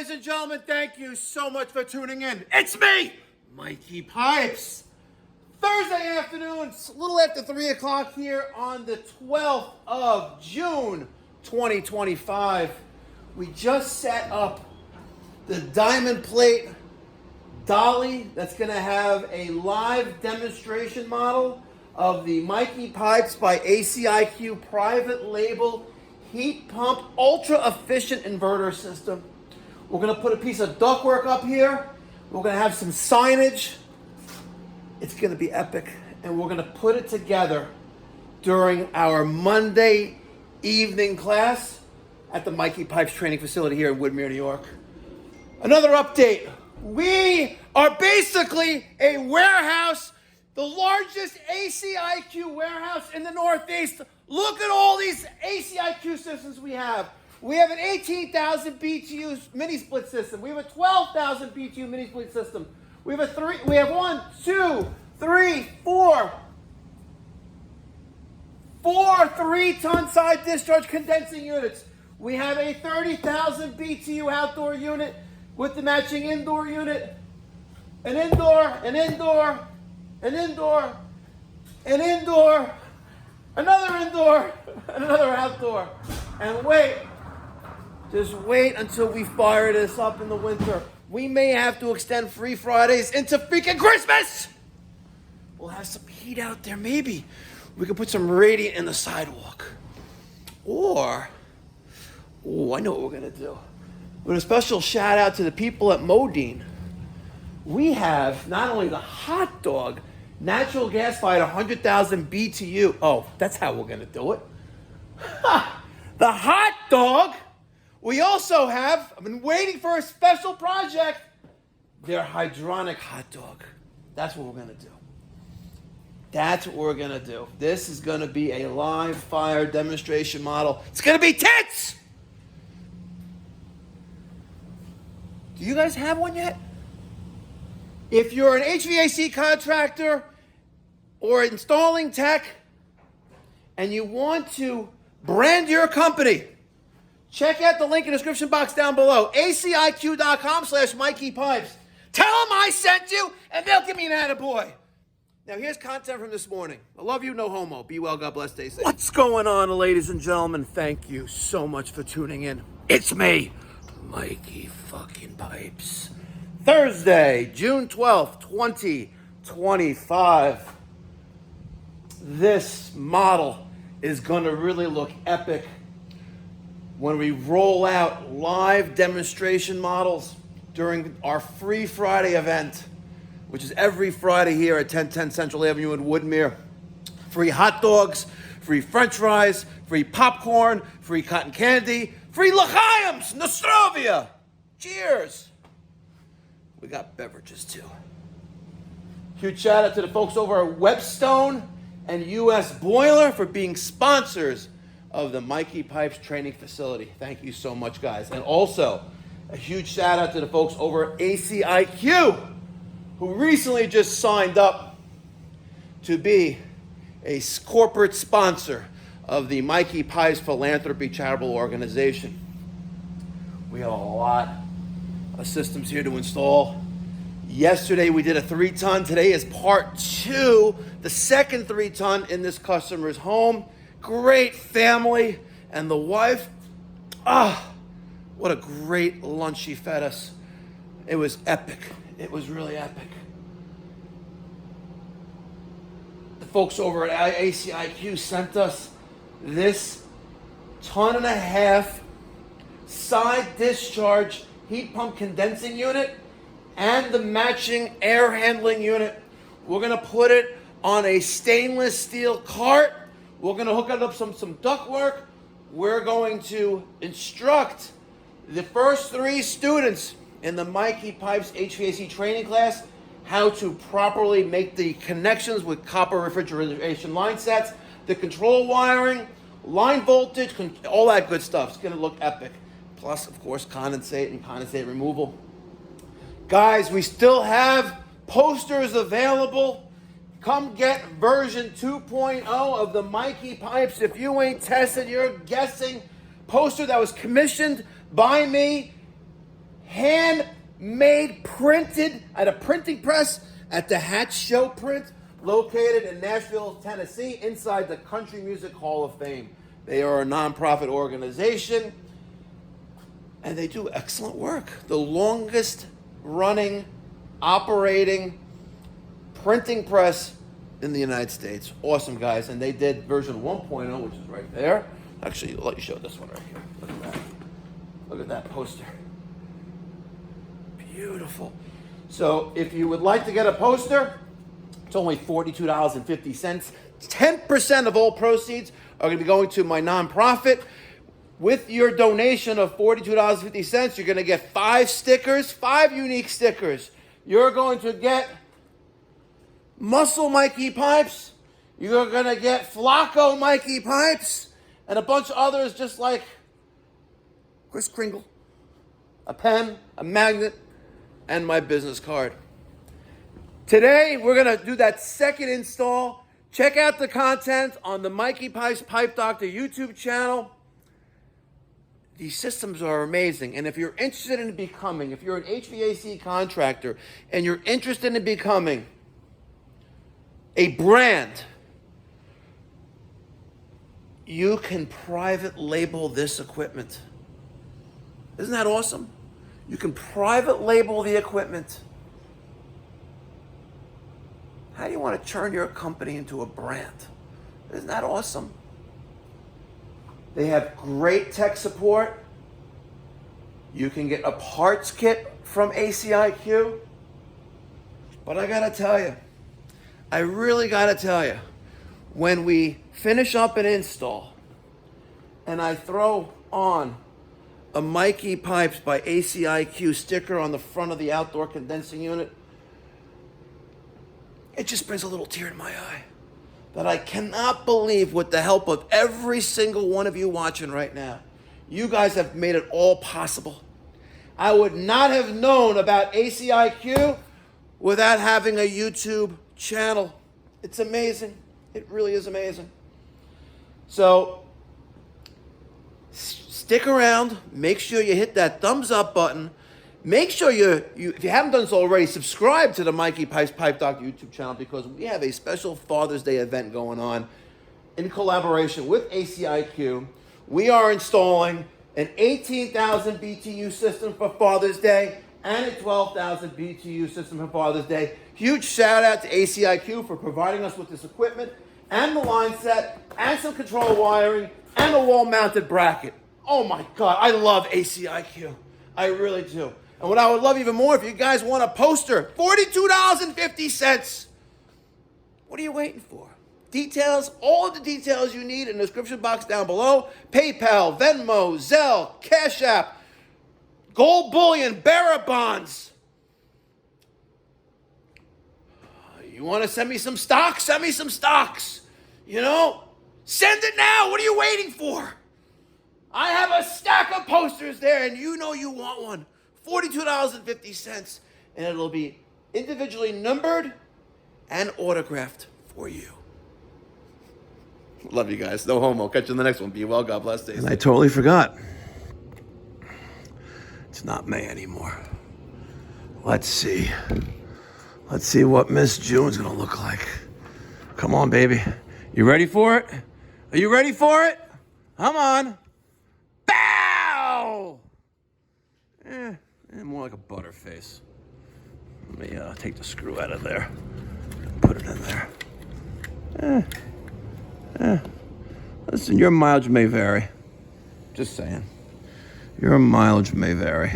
ladies and gentlemen, thank you so much for tuning in. It's me, Mikey Pipes. Thursday afternoon, it's a little after 3 o'clock here on the 12th of June, 2025. We just set up the diamond plate dolly that's going to have a live demonstration model of the Mikey Pipes by ACiQ private label heat pump ultra efficient inverter system. We're going to put a piece of ductwork up here. We're going to have some signage. It's going to be epic, and we're going to put it together during our Monday evening class at the Mikey Pipes training facility here in Woodmere, New York. Another update. We are basically a warehouse, the largest ACiQ warehouse in the Northeast. Look at all these ACiQ systems we have. We have an 18,000 BTU mini split system. We have a 12,000 BTU mini split system. We have four 3-ton side discharge condensing units. We have a 30,000 BTU outdoor unit with the matching indoor unit, an indoor, an indoor, an indoor, an indoor, another indoor, and another outdoor. And wait, just wait until we fire this up in the winter. We may have to extend Free Fridays into freaking Christmas. We'll have some heat out there, maybe. We could put some radiant in the sidewalk. Or, I know what we're gonna do. With a special shout out to the people at Modine. We have not only the hot dog, natural gas fired 100,000 BTU. Oh, that's how we're gonna do it. The hot dog. We also have, I've been waiting for a special project, their hydronic hot dog. That's what we're gonna do. That's what we're gonna do. This is gonna be a live fire demonstration model. It's gonna be tits! Do you guys have one yet? If you're an HVAC contractor or installing tech and you want to brand your company, check out the link in the description box down below. ACiQ.com/Mikey Pipes. Tell them I sent you and they'll give me an attaboy. Now here's content from this morning. I love you, no homo. Be well, God bless, stay safe. What's going on, ladies and gentlemen? Thank you so much for tuning in. It's me, Mikey fucking Pipes. Thursday, June 12th, 2025. This model is gonna really look epic when we roll out live demonstration models during our Free Friday event, which is every Friday here at 1010 Central Avenue in Woodmere. Free hot dogs, free french fries, free popcorn, free cotton candy, free l'chaim, Nostrovia. Cheers. We got beverages too. Huge shout out to the folks over at Webstone and US Boiler for being sponsors of the Mikey Pipes training facility. Thank you so much, guys. And also, a huge shout out to the folks over at ACiQ, who recently just signed up to be a corporate sponsor of the Mikey Pipes Philanthropy charitable organization. We have a lot of systems here to install. Yesterday we did a 3-ton. Today is part 2, the second 3-ton in this customer's home. Great family, and the wife, what a great lunch she fed us. It was epic. It was really epic. The folks over at ACiQ sent us this 1.5 ton side discharge heat pump condensing unit and the matching air handling unit. We're gonna put it on a stainless steel cart. We're gonna hook it up some ductwork. We're going to instruct the first 3 students in the Mikey Pipes HVAC training class how to properly make the connections with copper refrigeration line sets, the control wiring, line voltage, all that good stuff. It's gonna look epic. Plus, of course, condensate and condensate removal. Guys, we still have posters available. Come get version 2.0 of the Mikey Pipes. If you ain't tested, you're guessing. Poster that was commissioned by me, handmade, printed at a printing press at the Hatch Show Print, located in Nashville, Tennessee, inside the Country Music Hall of Fame. They are a nonprofit organization, and they do excellent work. The longest running, operating printing press in the United States. Awesome, guys. And they did version 1.0, which is right there. Actually, I'll let you show this one right here. Look at that. Look at that poster. Beautiful. So if you would like to get a poster, it's only $42.50. 10% of all proceeds are going to be going to my nonprofit. With your donation of $42.50, you're going to get 5 stickers, 5 unique stickers. You're going to get Muscle Mikey Pipes. You're going to get Flacco Mikey Pipes. And a bunch of others just like Kris Kringle. A pen, a magnet, and my business card. Today, we're going to do that second install. Check out the content on the Mikey Pipes Pipe Doctor YouTube channel. These systems are amazing. And if you're interested in becoming, if you're an HVAC contractor and you're interested in becoming a brand, you can private label this equipment. Isn't that awesome? You can private label the equipment. How do you want to turn your company into a brand? Isn't that awesome? They have great tech support. You can get a parts kit from ACiQ. But I gotta tell you, I really gotta tell you, when we finish up an install and I throw on a Mikey Pipes by ACiQ sticker on the front of the outdoor condensing unit, it just brings a little tear in my eye. That I cannot believe, with the help of every single one of you watching right now, you guys have made it all possible. I would not have known about ACiQ without having a YouTube channel. It's amazing. It really is amazing. So stick around. Make sure you hit that thumbs up button. Make sure you if you haven't done so already, subscribe to the Mikey Pipes Pipe Doctor YouTube channel, because we have a special Father's Day event going on in collaboration with ACiQ. We are installing an 18,000 BTU system for Father's Day and a 12,000 BTU system for Father's Day. Huge shout out to ACiQ for providing us with this equipment and the line set and some control wiring and a wall mounted bracket. Oh my God, I love ACiQ. I really do. And what I would love even more, if you guys want a poster, $42.50. What are you waiting for? Details, all of the details you need in the description box down below. PayPal, Venmo, Zelle, Cash App, Gold Bullion, bearer bonds. You want to send me some stocks? Send me some stocks. You know, send it now. What are you waiting for? I have a stack of posters there, and you know you want one. $42.50, and it'll be individually numbered and autographed for you. Love you guys. No homo. Catch you in the next one. Be well. God bless. Stay safe. And I totally forgot. It's not May anymore. Let's see. Let's see what Miss June's going to look like. Come on, baby. You ready for it? Are you ready for it? Come on. Bow! More like a butterface. Let me take the screw out of there. Put it in there. Listen, your mileage may vary. Just saying. Your mileage may vary.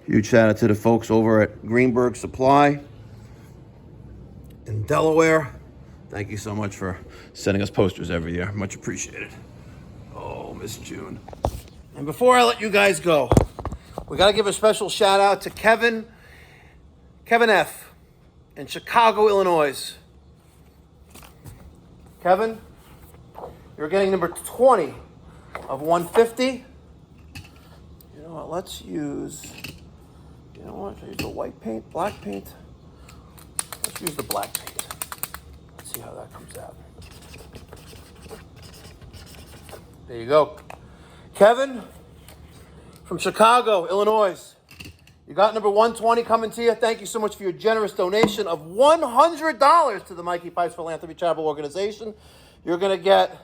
Huge shout out to the folks over at Greenberg Supply in Delaware. Thank you so much for sending us posters every year. Much appreciated. Oh, Miss June. And before I let you guys go, we got to give a special shout out to Kevin F. in Chicago, Illinois. Kevin, you're getting number 20 of 150. You know what? Let's use, you know what? Should I use the white paint, black paint? Let's use the black paint. Let's see how that comes out. There you go. Kevin from Chicago, Illinois. You got number 120 coming to you. Thank you so much for your generous donation of $100 to the Mikey Pipes Philanthropy Charitable Organization. You're going to get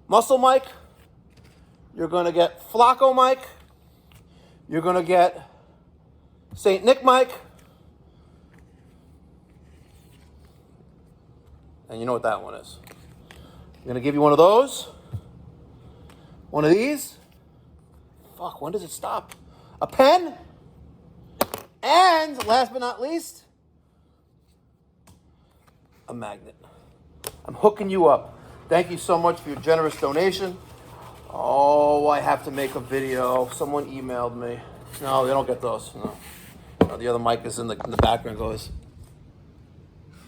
Muscle Mike. You're going to get Flacco Mike. You're going to get St. Nick Mike. And you know what that one is. I'm going to give you one of those. One of these. Fuck, when does it stop? A pen. And last but not least, a magnet. I'm hooking you up. Thank you so much for your generous donation. Oh, I have to make a video. Someone emailed me. No, they don't get those. No, the other mic is in the background. Goes.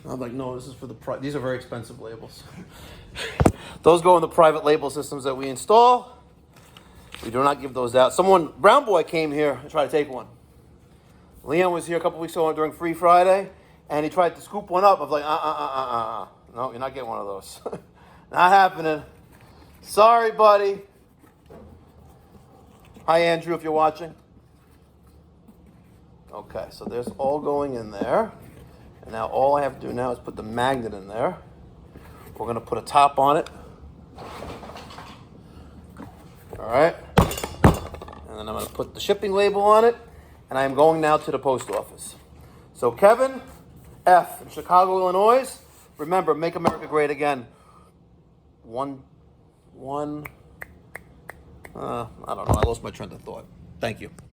I'm like, no, this is for these are very expensive labels. Those go in the private label systems that we install. We do not give those out. Brown Boy came here and tried to take one. Leon was here a couple weeks ago during Free Friday, and he tried to scoop one up. I was like, no, you're not getting one of those. Not happening. Sorry, buddy. Hi, Andrew, if you're watching. Okay, so there's all going in there. And now all I have to do now is put the magnet in there. We're going to put a top on it. All right. And then I'm going to put the shipping label on it. And I am going now to the post office. So Kevin F. in Chicago, Illinois. Remember, make America great again. I don't know. I lost my train of thought. Thank you.